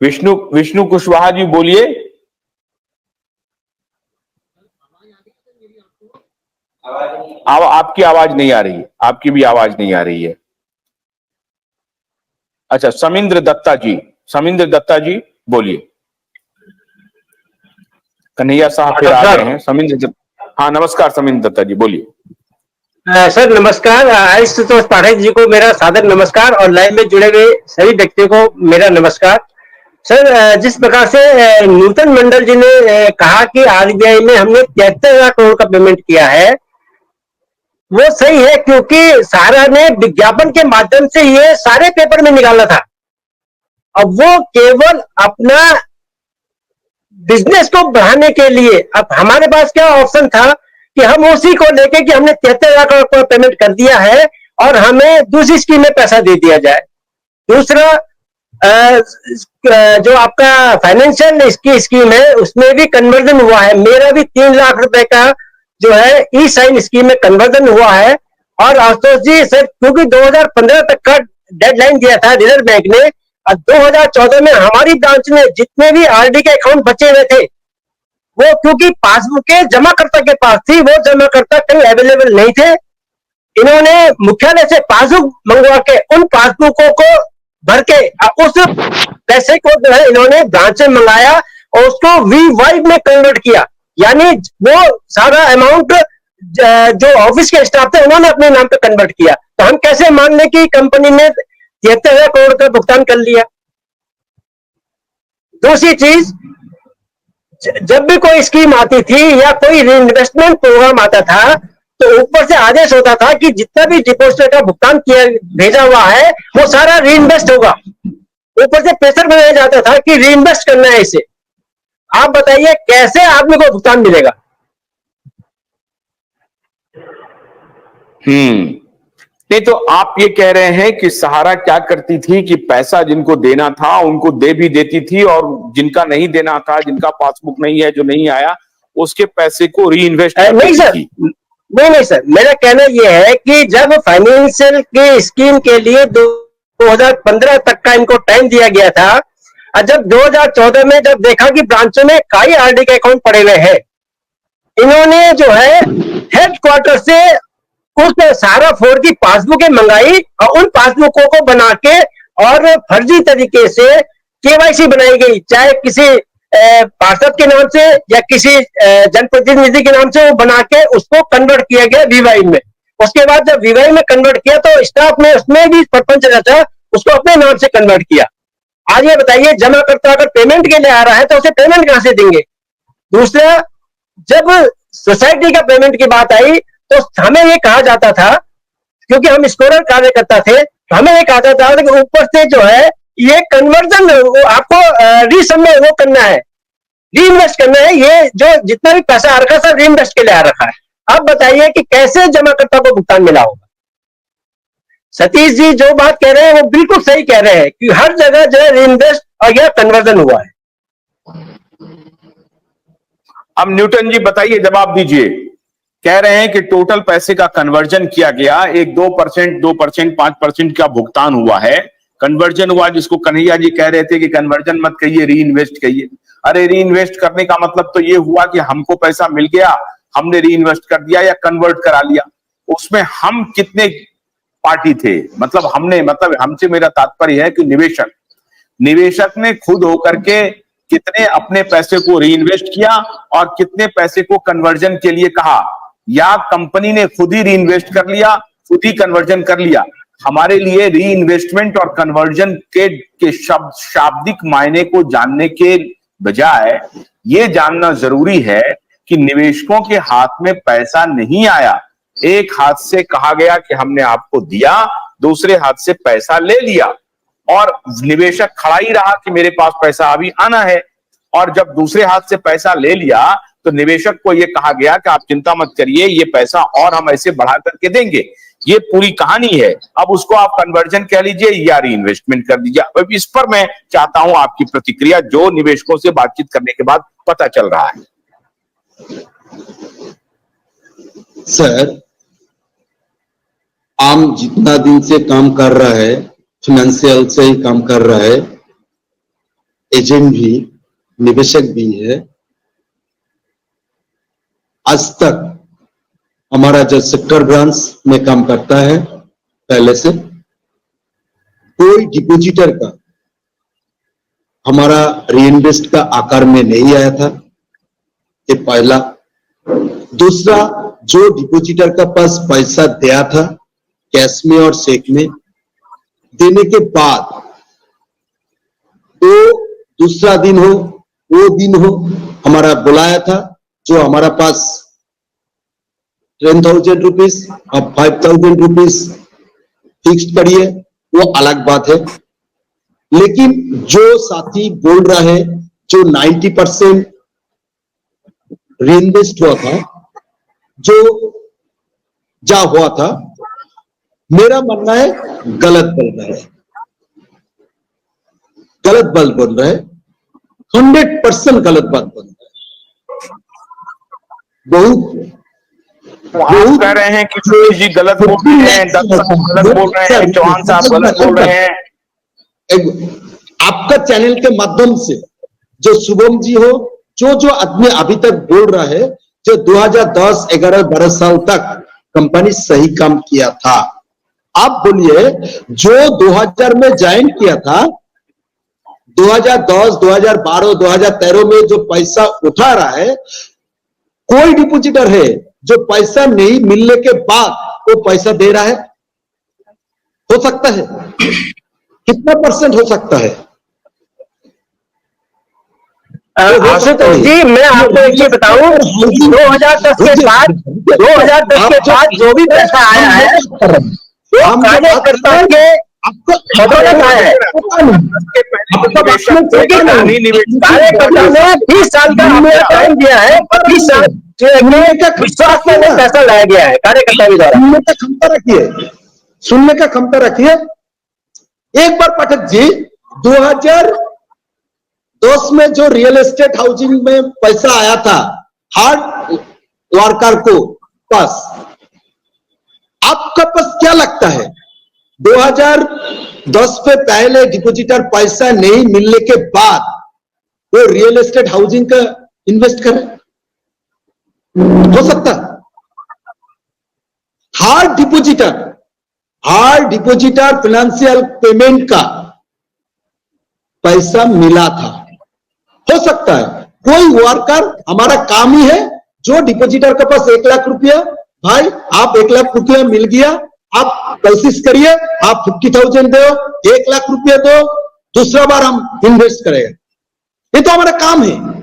विष्णु विष्णु कुशवाहा जी बोलिए। आपकी आवाज नहीं आ रही है, आपकी भी आवाज नहीं आ रही है। अच्छा, समिंद्र दत्ता जी बोलिए। कन्हैया साहब फिर आ गए हैं। हाँ, नमस्कार समिंद्र दत्ता जी बोलिए। सर नमस्कार। आयुष पाठक जी को मेरा सादर नमस्कार और लाइव में जुड़े हुए सभी व्यक्तियों को मेरा नमस्कार। सर, जिस प्रकार से नूतन मंडल जी ने कहा कि आरबीआई में हमने 73,000 करोड़ का पेमेंट किया है, वो सही है, क्योंकि सारा ने विज्ञापन के माध्यम से ये सारे पेपर में निकाला था। अब वो केवल अपना बिजनेस को बढ़ाने के लिए, अब हमारे पास क्या ऑप्शन था कि हम उसी को लेके कि हमने 73,000 करोड़ का पेमेंट कर दिया है और हमें दूसरी स्कीम में पैसा दे दिया जाए। दूसरा, जो आपका फाइनेंशियल स्कीम है उसमें भी कन्वर्जन हुआ है। मेरा भी 3 लाख रुपए का जो है ई साइन स्कीम में कन्वर्जन हुआ है। और आशुतोष जी सर, क्योंकि 2015 तक का डेडलाइन दिया था रिजर्व बैंक ने, और 2014 में हमारी ब्रांच में जितने भी आरडी के अकाउंट बचे हुए थे, वो क्योंकि पासबुक जमाकर्ता के पास थी, वो जमाकर्ता कहीं अवेलेबल नहीं थे। इन्होंने मुख्यालय से पासबुक मंगवा के उन पासबुकों को भर के उस पैसे को जो है इन्होंने ब्रांच में मंगाया और उसको वी में कन्वर्ट किया। यानी वो सारा अमाउंट जो ऑफिस के स्टाफ थे उन्होंने अपने नाम पे कन्वर्ट किया। तो हम कैसे मान लें कि कंपनी ने 73,000 करोड़ का भुगतान कर लिया। दूसरी चीज, जब भी कोई स्कीम आती थी या कोई रीइन्वेस्टमेंट प्रोग्राम आता था तो ऊपर से आदेश होता था कि जितना भी डिपॉजिट का भुगतान किया भेजा हुआ है वो सारा रीइन्वेस्ट होगा। ऊपर से प्रेशर बनाया जाता था कि रीइन्वेस्ट करना है इसे। आप बताइए कैसे आदमी को भुगतान मिलेगा। नहीं तो आप ये कह रहे हैं कि सहारा क्या करती थी कि पैसा जिनको देना था उनको दे भी देती थी, और जिनका नहीं देना था, जिनका पासबुक नहीं है, जो नहीं आया, उसके पैसे को री इन्वेस्ट नहीं सर, नहीं सर, मेरा कहना यह है कि जब फाइनेंशियल की स्कीम के लिए 2015 तक का इनको टाइम दिया गया था, और जब 2014 में जब देखा कि ब्रांचों में कई आरडी के अकाउंट पड़े हुए हैं, इन्होंने जो है हेडक्वार्टर से उस सारा फोड़ की पासबुकें मंगाई और उन पासबुकों को बना के और फर्जी तरीके से केवाईसी बनाई गई, चाहे किसी पार्षद के नाम से या किसी जनप्रतिनिधि के नाम से, वो बना के उसको कन्वर्ट किया गया वीवाई में। उसके बाद जब वीवाई में कन्वर्ट किया तो स्टाफ ने उसमें भी सरपंच रहता उसको अपने नाम से कन्वर्ट किया। आज ये बताइए, जमाकर्ता अगर पेमेंट के लिए आ रहा है तो उसे पेमेंट कहां से देंगे। दूसरा, जब सोसाइटी का पेमेंट की बात आई तो हमें ये कहा जाता था, क्योंकि हम स्कोरर कार्यकर्ता थे, तो हमें ये कहा जाता था कि ऊपर से जो है ये कन्वर्जन आपको रीसमने वो करना है, रीइन्वेस्ट करना है। ये जो जितना भी पैसा आ रखा है सब रीइन्वेस्ट के लिए आ रखा है। अब बताइए कि कैसे जमाकर्ता को भुगतान मिला होगा। सतीश जी जो बात कह रहे हैं वो बिल्कुल सही कह रहे हैं कि हर जगह जो है रीइन्वेस्ट और यह कन्वर्जन हुआ है। अब न्यूटन जी बताइए, जवाब दीजिए। कह रहे हैं कि टोटल पैसे का कन्वर्जन किया गया, एक 2%, 5% का भुगतान हुआ है, कन्वर्जन हुआ, जिसको कन्हैया जी कह रहे थे कि कन्वर्जन मत कहिए, री इन्वेस्ट कहिए। अरे री इन्वेस्ट करने का मतलब तो ये हुआ कि हमको पैसा मिल गया, हमने री इन्वेस्ट कर दिया या कन्वर्ट करा लिया। उसमें हम कितने पार्टी थे, मतलब हमने, मतलब हमसे मेरा तात्पर्य है कि निवेशक ने खुद होकर के कितने अपने पैसे को री इन्वेस्ट किया और कितने पैसे को कन्वर्जन के लिए कहा, या कंपनी ने खुद ही री इन्वेस्ट कर लिया, खुद ही कन्वर्जन कर लिया। हमारे लिए री इन्वेस्टमेंट और कन्वर्जन के शाब्दिक मायने को जानने के बजाय ये जानना जरूरी है कि निवेशकों के हाथ में पैसा नहीं आया। एक हाथ से कहा गया कि हमने आपको दिया, दूसरे हाथ से पैसा ले लिया, और निवेशक खड़ा ही रहा कि मेरे पास पैसा अभी आना है। और जब दूसरे हाथ से पैसा ले लिया तो निवेशक को यह कहा गया कि आप चिंता मत करिए, ये पैसा और हम ऐसे बढ़ा करके देंगे। ये पूरी कहानी है। अब उसको आप कन्वर्जन कह लीजिए या री इन्वेस्टमेंट कर दीजिए। अब इस पर मैं चाहता हूं आपकी प्रतिक्रिया, जो निवेशकों से बातचीत करने के बाद पता चल रहा है। सर, आम जितना दिन से काम कर रहा है फाइनेंशियल से ही काम कर रहा है, एजेंट भी, निवेशक भी है। आज तक हमारा जो सेक्टर ब्रांच में काम करता है, पहले से कोई डिपॉजिटर का हमारा रीइन्वेस्ट का आकार में नहीं आया था, ये पहला। दूसरा, जो डिपॉजिटर का पास पैसा दिया था कैश में और चेक में, देने के बाद तो दूसरा दिन हो, वो दिन हो, हमारा बुलाया था, जो हमारा पास 10,000 रुपीज और 5,000 रुपीज फिक्स्ड करिए, वो अलग बात है। लेकिन जो साथी बोल रहा है जो 90% रीइन्वेस्ट हुआ था, जो जा हुआ था, मेरा मानना है गलत बोल रहा है, गलत बात बोल रहा है, 100% गलत बात बोल रहा है। आप कह रहे हैं कि सुरेश जी गलत बोल रहे हैं, दत्त साहब गलत बोल रहे हैं, चौहान साहब गलत बोल रहे हैं। आपका चैनल के माध्यम से जो शुभम जी हो, जो आदमी अभी तक बोल रहा है, जो 2010, 11, 12 साल तक कंपनी सही काम किया था, आप बोलिए जो 2000 में ज्वाइन किया था, 2010, 2012, 2013 में जो पैसा उठा रहा है, कोई डिपॉजिटर है जो पैसा नहीं मिलने के बाद वो पैसा दे रहा है? हो सकता है? कितना % हो सकता है? आशुतोष जी, मैं आपको एक चीज बताऊं, 2010 के बाद जो भी पैसा आया है वो कार्यकर्ताओं के बदौलत आया है। कार्यकर्ता ने 20 साल का टाइम दिया है, 20 साल विश्वास में पैसा लाया गया है कार्यकर्ता के द्वारा। सुनने का क्षमता रखिए। एक बार पाठक जी, 2010 में जो रियल एस्टेट हाउसिंग में पैसा आया था हार्ड वर्कर को पास, आपका पास क्या लगता है 2010 पे पहले डिपॉजिटर पैसा नहीं मिलने के बाद वो रियल एस्टेट हाउसिंग का इन्वेस्ट करे? हो सकता? हार्ड डिपॉजिटर फाइनेंशियल पेमेंट का पैसा मिला था, हो सकता है। कोई वर्कर, हमारा काम ही है, जो डिपॉजिटर के पास 1 लाख रुपया, भाई आप 1 लाख रुपया मिल गया, आप कोशिश करिए, आप 50,000 दो, 1 लाख रुपया दो, दूसरा बार हम इन्वेस्ट करेंगे। ये तो हमारा काम है।